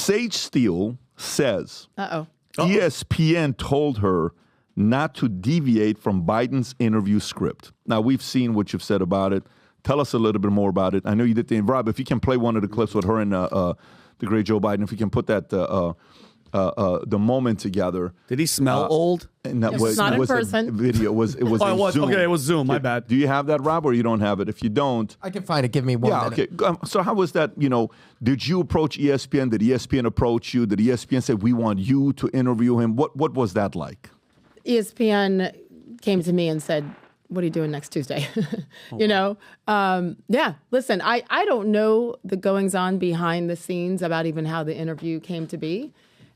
Sage Steele says Uh-oh. ESPN told her not to deviate from Biden's interview script. Now, we've seen what you've said about it. Tell us a little bit more about it. I know you did the Rob, if you can play one of the clips with her and the great Joe Biden, if you can put that the moment together. Did he smell old? And that was not in person. Video. It was Zoom. Okay, it was Zoom. My bad. Do you have that, Rob, or you don't have it? If you don't, I can find it. Give me one minute. Okay. So how was that? Did you approach ESPN? Did ESPN approach you? Did ESPN say we want you to interview him? What was that like? ESPN came to me and said, "What are you doing next Tuesday?" Yeah. Listen, I don't know the goings on behind the scenes about even how the interview came to be.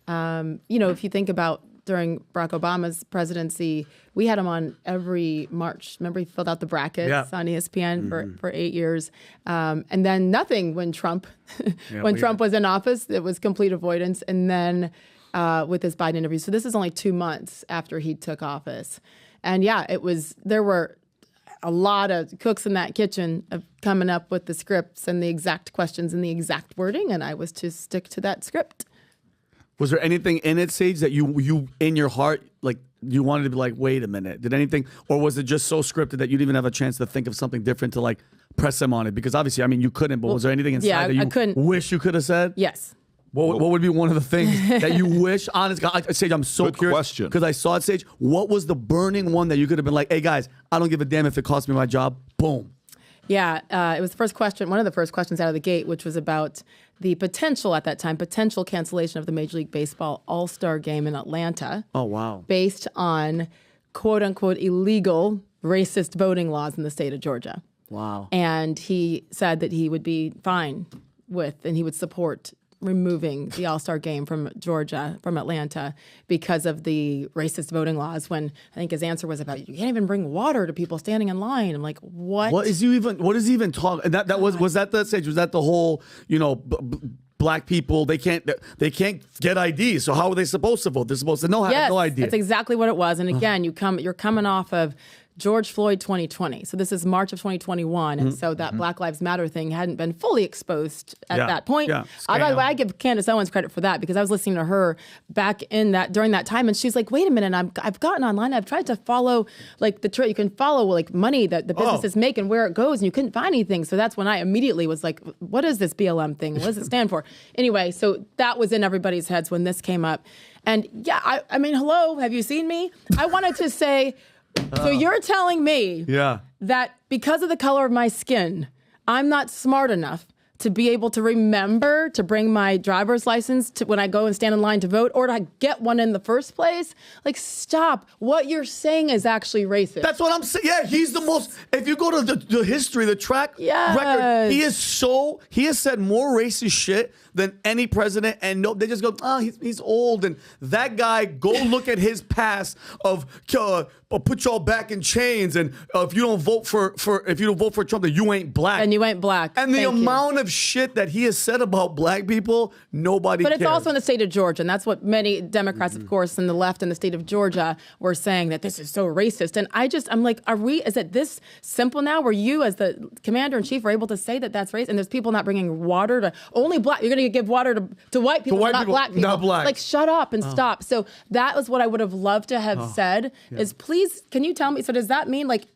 If you think about during Barack Obama's presidency, we had him on every March. Remember, he filled out the brackets on ESPN for 8 years. And then nothing when Trump Trump was in office. It was complete avoidance. And then with his Biden interview. So this is only 2 months after he took office. And there were a lot of cooks in that kitchen of coming up with the scripts and the exact questions and the exact wording. And I was to stick to that script. Was there anything in it, Sage, that you in your heart, like you wanted to be like, wait a minute, did anything, or was it just so scripted that you didn't even have a chance to think of something different to like press him on it? Because obviously, I mean, you couldn't, but was there anything inside that you wish you could have said? Yes. What would be one of the things that you wish, honest God, Sage, I'm so Good curious. question. Because I saw it, Sage. What was the burning one that you could have been like, hey guys, I don't give a damn if it costs me my job. Boom. Yeah, it was the first question, one of the first questions out of the gate, which was about the potential cancellation of the Major League Baseball All-Star Game in Atlanta. Oh, wow. Based on quote-unquote illegal racist voting laws in the state of Georgia. Wow. And he said that he would be fine and he would support removing the All-Star Game from Atlanta, because of the racist voting laws, when I think his answer was about, you can't even bring water to people standing in line. I'm like, what? What is he even talking? And that was that the Sage? Was that the whole, black people, they can't get IDs, so how are they supposed to vote? They're supposed to have no idea. That's exactly what it was. And again, you're coming off of George Floyd 2020. So this is March of 2021. And so that Black Lives Matter thing hadn't been fully exposed at that point. Yeah. By the way, I give Candace Owens credit for that, because I was listening to her back during that time. And she's like, wait a minute, I've gotten online. I've tried to follow like you can follow like money that the businesses make and where it goes. And you couldn't find anything. So that's when I immediately was like, what is this BLM thing? What does it stand for? Anyway, so that was in everybody's heads when this came up. And yeah, I mean, hello, have you seen me? I wanted to say, so you're telling me that because of the color of my skin, I'm not smart enough to be able to remember to bring my driver's license to when I go and stand in line to vote, or to get one in the first place? Like, stop. What you're saying is actually racist. That's what I'm saying. Yeah, he's the most, if you go to the history, the track record, he has said more racist shit than any president, and they just go, he's old. And that guy, go look at his past of put y'all back in chains, and if you don't vote for Trump, then you ain't black. And you ain't black. And the amount of shit that he has said about black people, nobody cares. But it's also in the state of Georgia, and that's what many Democrats, of course, in the left in the state of Georgia were saying, that this is so racist. And I'm like, is it this simple now, where you as the commander-in-chief are able to say that that's racist, and there's people not bringing water to only black, you're going to give water to white people, not black people. Not black. Like, shut up and stop. So that was what I would have loved to have said, is please, can you tell me, so does that mean, like,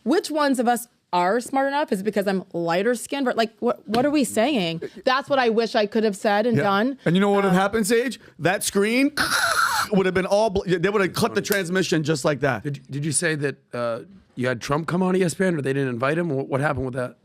which ones of us are smart enough? Is it because I'm lighter skinned? But like, what are we saying? That's what I wish I could have said and done. And you know what would have happened, Sage? That screen would have been they would have cut the transmission just like that. Did you say that you had Trump come on ESPN, or they didn't invite him? What happened with that?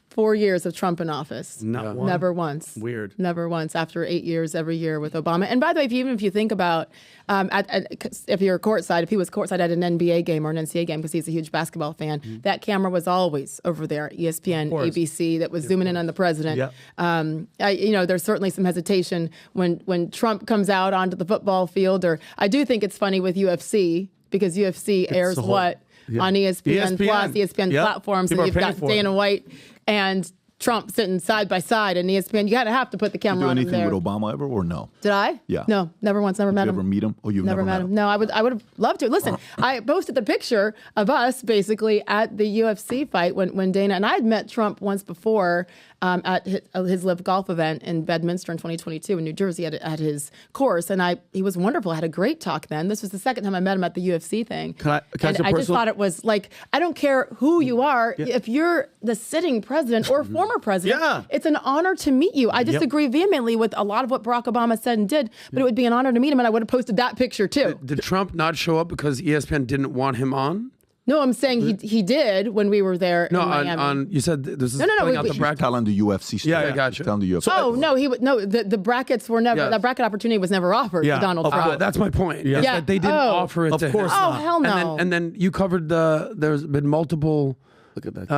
4 years of Trump in office. Never once. Weird. Never once. After 8 years, every year with Obama. And by the way, even if you think about, if you're courtside, if he was courtside at an NBA game or an NCAA game, because he's a huge basketball fan, that camera was always over there. ESPN, ABC, that was zooming in on the president. There's certainly some hesitation when Trump comes out onto the football field. Or I do think it's funny with UFC, because UFC airs on ESPN Plus, ESPN platforms, and you've got Dana White and Trump sitting side by side in ESPN. You gotta have to put the camera on him there. Did you do anything with Obama ever or no? Did I? Yeah. No, never once. Never met him. Did you ever meet him? Oh, you've never met him? No, I would have loved to. Listen, I posted the picture of us basically at the UFC fight when Dana and I had met Trump once before at his live golf event in Bedminster in 2022 in New Jersey at his course, and he was wonderful. I had a great talk then. This was the second time I met him at the UFC thing. Can I just thought it was like, I don't care who you are, if you're the sitting president or former president, it's an honor to meet you. I disagree vehemently with a lot of what Barack Obama said and did, but it would be an honor to meet him, and I would have posted that picture too. Did Trump not show up because ESPN didn't want him on? No, I'm saying he did when we were there in Miami. You said this is No. out the bracket. Telling the UFC story. Yeah, I got you. Telling the UFC. Oh, no, the brackets were never, that bracket opportunity was never offered to Donald Trump. That's my point. Yeah. That they didn't offer it to him. Of course not. Oh, hell no. And then you covered there's been multiple, Look at that.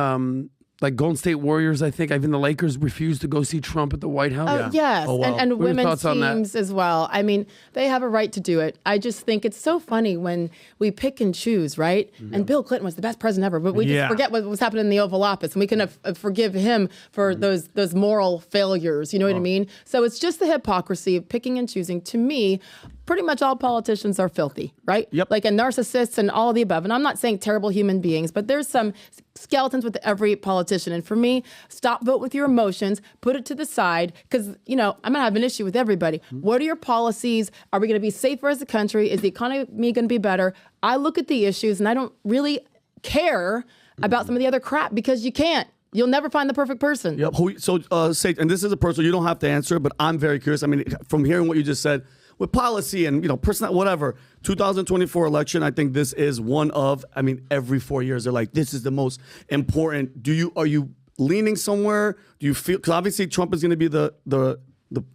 like Golden State Warriors, I think. Even the Lakers refused to go see Trump at the White House. Oh, yes, wow. and women's thoughts on that? teams as well. I mean, they have a right to do it. I just think it's so funny when we pick and choose, right? And Bill Clinton was the best president ever, but we just forget what was happening in the Oval Office, and we can forgive him for those moral failures. You know what I mean? So it's just the hypocrisy of picking and choosing. To me, pretty much all politicians are filthy, right? Yep. Like, and narcissists and all of the above. And I'm not saying terrible human beings, but there's some skeletons with every politician. And for me, stop vote with your emotions, put it to the side, because, I'm going to have an issue with everybody. What are your policies? Are we going to be safer as a country? Is the economy going to be better? I look at the issues and I don't really care about some of the other crap because you can't. You'll never find the perfect person. Yep. So, Sage, and this is a personal, you don't have to answer, but I'm very curious. I mean, from hearing what you just said, with policy and, personal, whatever, 2024 election, I think this is one of, every 4 years, they're like, this is the most important. Are you leaning somewhere? Do you feel, because obviously Trump is going to be the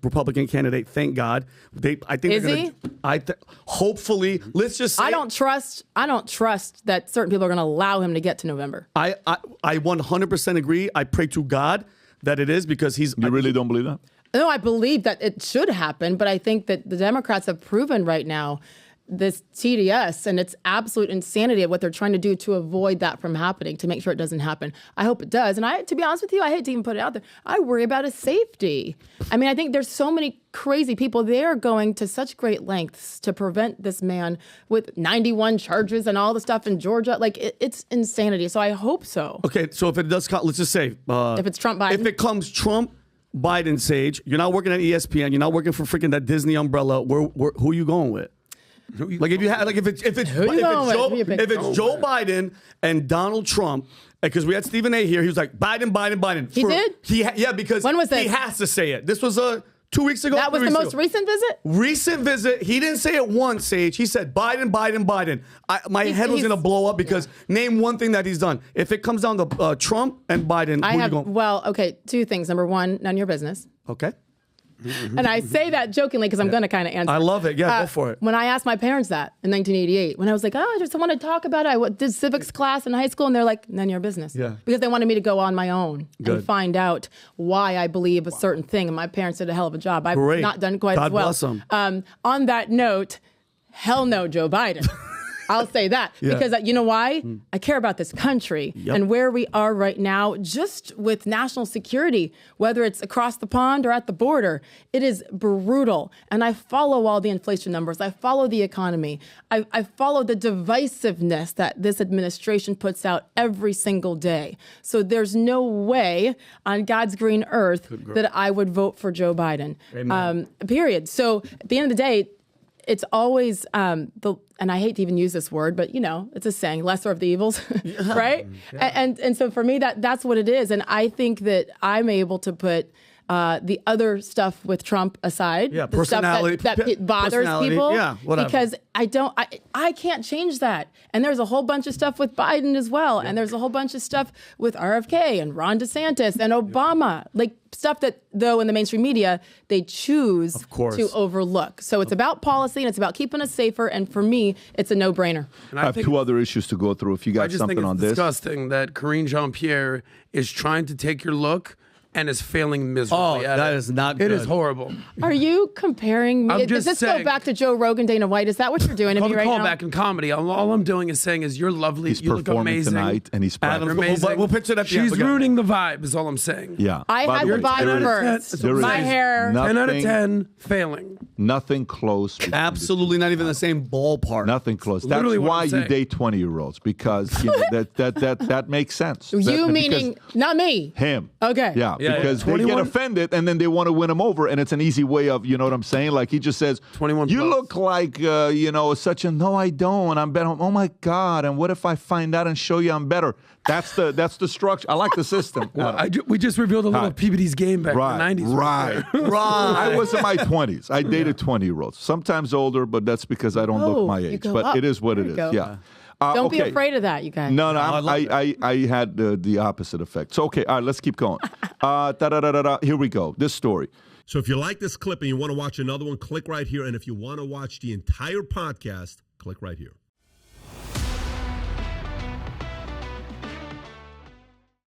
Republican candidate, thank God. I think is he? Hopefully, let's just say. I don't trust that certain people are going to allow him to get to November. I 100% agree. I pray to God that it is, because he's. You really don't believe that? No, I believe that it should happen, but I think that the Democrats have proven right now this TDS and it's absolute insanity of what they're trying to do to avoid that from happening, to make sure it doesn't happen. I hope it does. And to be honest with you, I hate to even put it out there, I worry about his safety. I think there's so many crazy people. They're going to such great lengths to prevent this man with 91 charges and all the stuff in Georgia. Like, it's insanity. So I hope so. Okay, so if it does come, let's just say. If it's Trump Biden. If it comes Trump, Biden, Sage, you're not working at ESPN, you're not working for freaking that Disney umbrella, who are you going with? Like, if it's Joe Biden and Donald Trump, because we had Stephen A. here, he was like, Biden. He did? Because when was this? He has to say it. This was 2 weeks ago. That was the most recent visit? Recent visit. He didn't say it once, Sage. He said Biden. My head was going to blow up because name one thing that he's done. If it comes down to Trump and Biden, who are you going? Well, okay, two things. Number one, none of your business. Okay. And I say that jokingly because I'm going to kind of answer. I love it. Yeah, go for it. When I asked my parents that in 1988, when I was like, I just want to talk about it. I did civics class in high school, and they're like, none of your business. Yeah. Because they wanted me to go on my own and find out why I believe a certain thing. And my parents did a hell of a job. I've not done quite as well. God bless them. On that note, hell no, Joe Biden. I'll say that because you know why? I care about this country and where we are right now, just with national security, whether it's across the pond or at the border. It is brutal. And I follow all the inflation numbers. I follow the economy. I follow the divisiveness that this administration puts out every single day. So there's no way on God's green earth that I would vote for Joe Biden. Period. So at the end of the day, it's always and I hate to even use this word, but it's a saying, lesser of the evils, right? And so for me, that's what it is. And I think that I'm able to put the other stuff with Trump aside, the personality, stuff that bothers people, whatever. Because I can't change that. And there's a whole bunch of stuff with Biden as well, and there's a whole bunch of stuff with RFK and Ron DeSantis and Obama, like stuff that, though, in the mainstream media they choose to overlook. So it's about policy and it's about keeping us safer. And for me, it's a no-brainer. And I have two other issues to go through. If you got something on this, I just think it's disgusting that Karine Jean-Pierre is trying to take your look and is failing miserably. Oh, that is not good. It is horrible. Are you comparing me? I'm Does just this saying- go back to Joe Rogan, Dana White? Is that what you're doing to me right now? Callback in comedy. All I'm doing is saying is you're lovely. He's you look performing amazing. tonight, and he's Adam, You're practicing. amazing. We'll pitch it at the end. She's ruining the vibe is all I'm saying. Yeah. I By had the the way, vibe there is- first. there is My hair. 10 out of nothing- 10 failing. Nothing close. between Absolutely not even the same ballpark. Nothing close. That's Literally what why I'm you saying. date 20-year-olds, because that makes sense. You That- meaning because not me? him. Okay. Yeah, Yeah, because they get 21? offended and then they want to win him over, and it's an easy way of, you know what I'm saying? Like he just says, 21 you plus. look like, such a, no, I don't. I'm better. Oh my God. And what if I find out and show you I'm better? That's the structure. I like the system. We just revealed a little Right. PBD's game back in the 90s. Right. I was in my 20s. I dated 20-year-olds, sometimes older, but that's because I don't look my you age. go But up. it is what There it you is. go. Yeah. Don't be okay. afraid of that, you guys. No, I love I had the opposite effect. So, okay, all right, let's keep going. Here we go. This story. So if you like this clip and you want to watch another one, click right here. And if you want to watch the entire podcast, click right here.